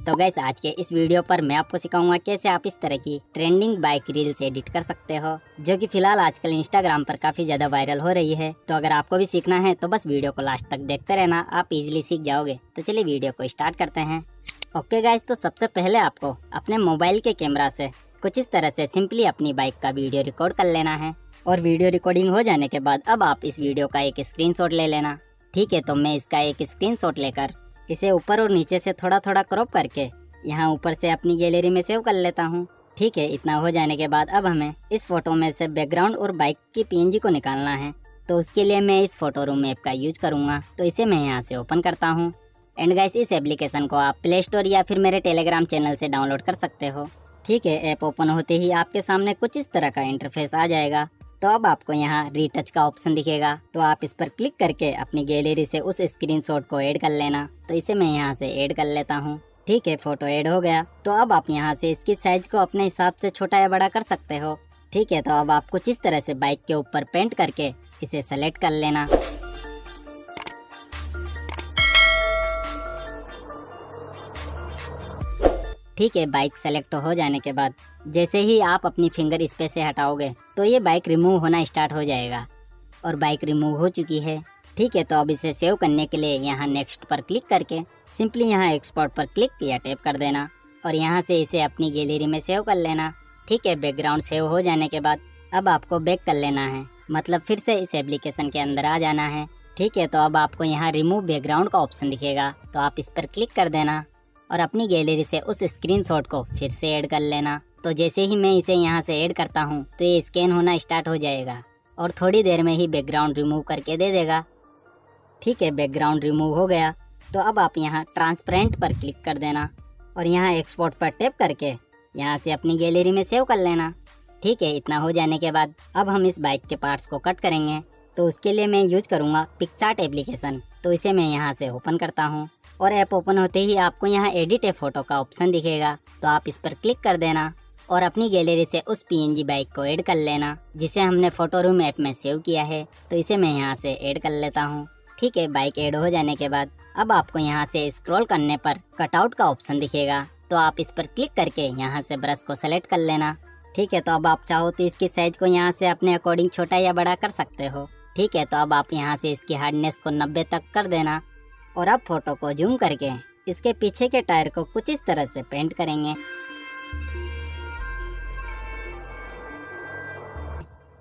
तो गाइस आज के इस वीडियो पर मैं आपको सिखाऊंगा कैसे आप इस तरह की ट्रेंडिंग बाइक रील्स एडिट कर सकते हो, जो कि फिलहाल आजकल इंस्टाग्राम पर काफी ज्यादा वायरल हो रही है। तो अगर आपको भी सीखना है तो बस वीडियो को लास्ट तक देखते रहना, आप इजीली सीख जाओगे। तो चलिए वीडियो को स्टार्ट करते हैं। ओके गाइस, तो सबसे पहले आपको अपने मोबाइल के कैमरा से कुछ इस तरह से सिंपली अपनी बाइक का वीडियो रिकॉर्ड कर लेना है। और वीडियो रिकॉर्डिंग हो जाने के बाद अब आप इस वीडियो का एक स्क्रीनशॉट ले लेना। ठीक है, तो मैं इसका एक स्क्रीनशॉट लेकर इसे ऊपर और नीचे से थोड़ा थोड़ा क्रॉप करके यहाँ ऊपर से अपनी गैलरी में सेव कर लेता हूँ। ठीक है, इतना हो जाने के बाद अब हमें इस फोटो में से बैकग्राउंड और बाइक की पीएनजी को निकालना है। तो उसके लिए मैं इस फोटो रूम ऐप का यूज करूँगा। तो इसे मैं यहाँ से ओपन करता हूँ। एंड गाइस, इस एप्लीकेशन को आप प्ले स्टोर या फिर मेरे टेलीग्राम चैनल से डाउनलोड कर सकते हो। ठीक है, ऐप ओपन होते ही आपके सामने कुछ इस तरह का इंटरफेस आ जाएगा। तो अब आपको यहाँ रीटच का ऑप्शन दिखेगा, तो आप इस पर क्लिक करके अपनी गैलरी से उस स्क्रीनशॉट को ऐड कर लेना। तो इसे मैं यहाँ से ऐड कर लेता हूँ। ठीक है, फोटो ऐड हो गया। तो अब आप यहाँ से इसकी साइज को अपने हिसाब से छोटा या बड़ा कर सकते हो। ठीक है, तो अब आप कुछ इस तरह से बाइक के ऊपर पेंट करके इसे सेलेक्ट कर लेना। ठीक है, बाइक सेलेक्ट हो जाने के बाद जैसे ही आप अपनी फिंगर इस पे से हटाओगे तो ये बाइक रिमूव होना स्टार्ट हो जाएगा। और बाइक रिमूव हो चुकी है। ठीक है, तो अब इसे सेव करने के लिए यहाँ नेक्स्ट पर क्लिक करके सिंपली यहाँ एक्सपोर्ट पर क्लिक या टैप कर देना और यहाँ से इसे अपनी गैलरी में सेव कर लेना। ठीक है, बैकग्राउंड सेव हो जाने के बाद अब आपको बैक कर लेना है, मतलब फिर से इस एप्लीकेशन के अंदर आ जाना है। ठीक है, तो अब आपको यहाँ रिमूव बैकग्राउंड का ऑप्शन दिखेगा, तो आप इस पर क्लिक कर देना और अपनी गैलरी से उस स्क्रीनशॉट को फिर से ऐड कर लेना। तो जैसे ही मैं इसे यहाँ से ऐड करता हूँ तो ये स्कैन होना स्टार्ट हो जाएगा और थोड़ी देर में ही बैकग्राउंड रिमूव करके दे देगा। ठीक है, बैकग्राउंड रिमूव हो गया। तो अब आप यहाँ ट्रांसपेरेंट पर क्लिक कर देना और यहाँ एक्सपोर्ट पर टैप करके यहाँ से अपनी गैलरी में सेव कर लेना। ठीक है, इतना हो जाने के बाद अब हम इस बाइक के पार्ट्स को कट करेंगे। तो उसके लिए मैं यूज करूँगा पिक्सार्ट एप्लीकेशन। तो इसे मैं यहाँ से ओपन करता हूँ और ऐप ओपन होते ही आपको यहाँ एडिट ए फोटो का ऑप्शन दिखेगा, तो आप इस पर क्लिक कर देना और अपनी गैलरी से उस पीएनजी बाइक को ऐड कर लेना जिसे हमने फोटो रूम ऐप में सेव किया है। तो इसे मैं यहाँ से ऐड कर लेता हूँ। ठीक है, बाइक ऐड हो जाने के बाद अब आपको यहाँ से स्क्रॉल करने पर कटआउट का ऑप्शन दिखेगा, तो आप इस पर क्लिक करके यहाँ से ब्रश को सेलेक्ट कर लेना। ठीक है, तो अब आप चाहो तो इसकी साइज को यहाँ से अपने अकॉर्डिंग छोटा या बड़ा कर सकते हो। ठीक है, तो अब आप यहाँ से इसकी हार्डनेस को 90 तक कर देना और अब फोटो को जूम करके इसके पीछे के टायर को कुछ इस तरह से पेंट करेंगे।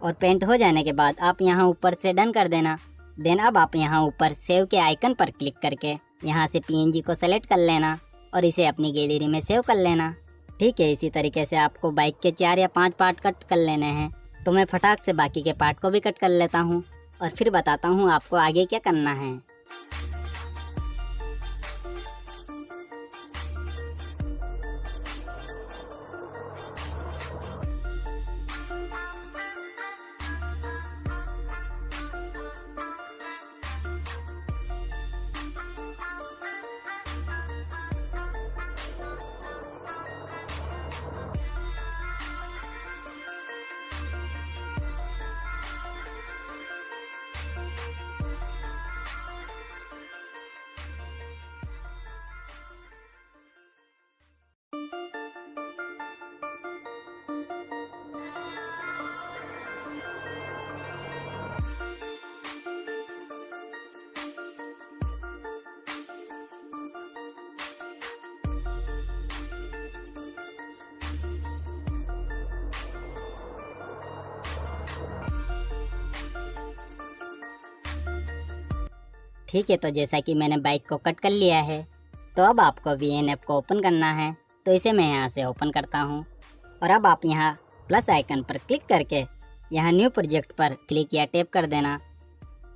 और पेंट हो जाने के बाद आप यहाँ ऊपर से डन कर देना। देन अब आप यहाँ ऊपर सेव के आइकन पर क्लिक करके यहाँ से पीएनजी को सेलेक्ट कर लेना और इसे अपनी गैलरी में सेव कर लेना। ठीक है, इसी तरीके से आपको बाइक के 4 या 5 पार्ट कट कर लेने हैं। तो मैं फटाक से बाकी के पार्ट को भी कट कर लेता हूँ और फिर बताता हूँ आपको आगे क्या करना है। ठीक है, तो जैसा कि मैंने बाइक को कट कर लिया है, तो अब आपको VN ऐप को ओपन करना है। तो इसे मैं यहाँ से ओपन करता हूँ और अब आप यहाँ प्लस आइकन पर क्लिक करके यहाँ न्यू प्रोजेक्ट पर क्लिक या टैप कर देना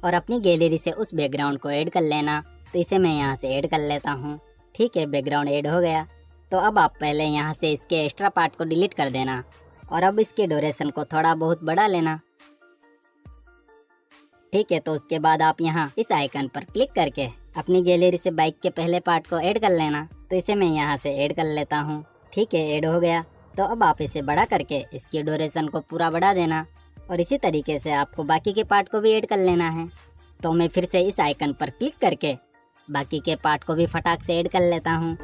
और अपनी गैलरी से उस बैकग्राउंड को ऐड कर लेना। तो इसे मैं यहाँ से ऐड कर लेता हूँ। ठीक है, बैकग्राउंड ऐड हो गया। तो अब आप पहले यहाँ से इसके एक्स्ट्रा पार्ट को डिलीट कर देना और अब इसके ड्यूरेशन को थोड़ा बहुत बढ़ा लेना। ठीक है, तो उसके बाद आप यहाँ इस आइकन पर क्लिक करके अपनी गैलरी से बाइक के पहले पार्ट को ऐड कर लेना। तो इसे मैं यहाँ से ऐड कर लेता हूँ। ठीक है, ऐड हो गया। तो अब आप इसे बड़ा करके इसकी ड्यूरेशन को पूरा बढ़ा देना और इसी तरीके से आपको बाकी के पार्ट को भी ऐड कर लेना है। तो मैं फिर से इस आइकन पर क्लिक करके बाकी के पार्ट को भी फटाक से ऐड कर लेता हूँ।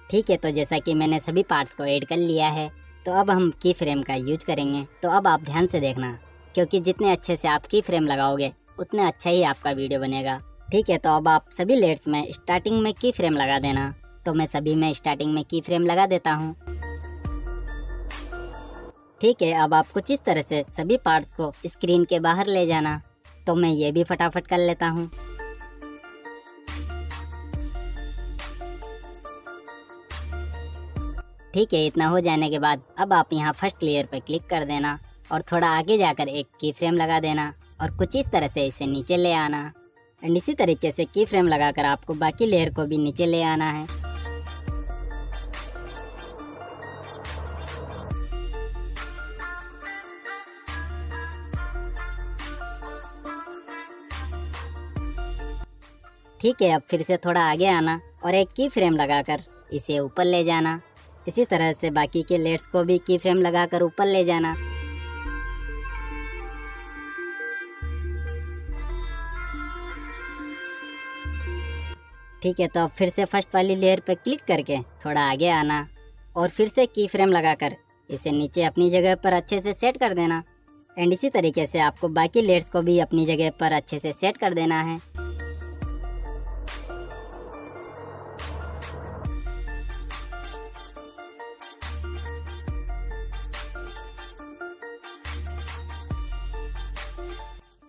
ठीक है, तो जैसा कि मैंने सभी पार्ट्स को ऐड कर लिया है, तो अब हम की फ्रेम का यूज करेंगे। तो अब आप ध्यान से देखना, क्योंकि जितने अच्छे से आप की फ्रेम लगाओगे उतने अच्छा ही आपका वीडियो बनेगा। ठीक है, तो अब आप सभी लेयर्स में स्टार्टिंग में की फ्रेम लगा देना। तो मैं सभी में स्टार्टिंग में की फ्रेम लगा देता हूँ। ठीक है, अब आप कुछ इस तरह से सभी पार्ट्स को स्क्रीन के बाहर ले जाना। तो मैं ये भी फटाफट कर लेता हूँ। ठीक है, इतना हो जाने के बाद अब आप यहाँ फर्स्ट लेयर पर क्लिक कर देना और थोड़ा आगे जाकर एक की फ्रेम लगा देना और कुछ इस तरह से इसे नीचे ले आना। एंड इसी तरीके से की फ्रेम लगाकर आपको बाकी लेयर को भी नीचे ले आना है। ठीक है, अब फिर से थोड़ा आगे आना और एक की फ्रेम लगाकर इसे ऊपर ले जाना। इसी तरह से बाकी के लेयर्स को भी की फ्रेम लगाकर ऊपर ले जाना। ठीक है, तो अब फिर से फर्स्ट वाली लेयर पर क्लिक करके थोड़ा आगे आना और फिर से की फ्रेम लगाकर इसे नीचे अपनी जगह पर अच्छे से सेट कर देना। एंड इसी तरीके से आपको बाकी लेयर्स को भी अपनी जगह पर अच्छे से सेट कर देना है।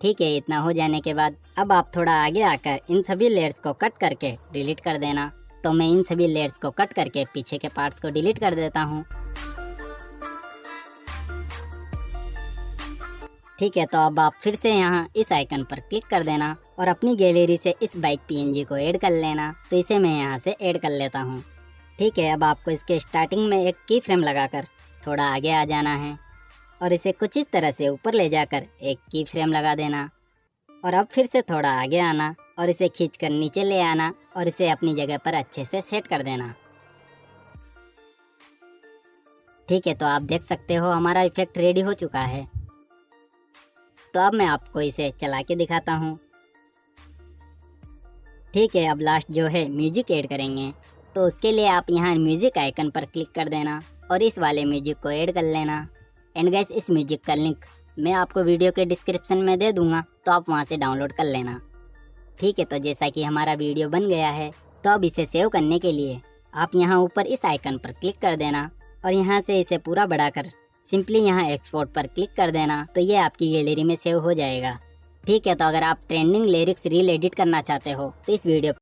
ठीक है, इतना हो जाने के बाद अब आप थोड़ा आगे आकर इन सभी लेयर्स को कट करके डिलीट कर देना। तो मैं इन सभी लेयर्स को कट करके पीछे के पार्ट्स को डिलीट कर देता हूँ। ठीक है, तो अब आप फिर से यहाँ इस आइकन पर क्लिक कर देना और अपनी गैलरी से इस बाइक पीएनजी को ऐड कर लेना। तो इसे मैं यहाँ से ऐड कर लेता हूँ। ठीक है, अब आपको इसके स्टार्टिंग में एक की फ्रेम लगाकर थोड़ा आगे आ जाना है और इसे कुछ इस तरह से ऊपर ले जाकर एक की फ्रेम लगा देना और अब फिर से थोड़ा आगे आना और इसे खींचकर नीचे ले आना और इसे अपनी जगह पर अच्छे से सेट कर देना। ठीक है, तो आप देख सकते हो हमारा इफेक्ट रेडी हो चुका है। तो अब मैं आपको इसे चला के दिखाता हूँ। ठीक है, अब लास्ट जो है म्यूजिक ऐड करेंगे। तो उसके लिए आप यहाँ म्यूजिक आइकन पर क्लिक कर देना और इस वाले म्यूजिक को ऐड कर लेना। एंड गाइस, इस म्यूजिक का लिंक मैं आपको वीडियो के डिस्क्रिप्शन में दे दूंगा, तो आप वहां से डाउनलोड कर लेना। ठीक है, तो जैसा कि हमारा वीडियो बन गया है, तो अब इसे सेव करने के लिए आप यहाँ ऊपर इस आइकन पर क्लिक कर देना और यहाँ से इसे पूरा बढ़ाकर सिंपली यहाँ एक्सपोर्ट पर क्लिक कर देना। तो ये आपकी गैलरी में सेव हो जाएगा। ठीक है, तो अगर आप ट्रेंडिंग लिरिक्स रील एडिट करना चाहते हो तो इस वीडियो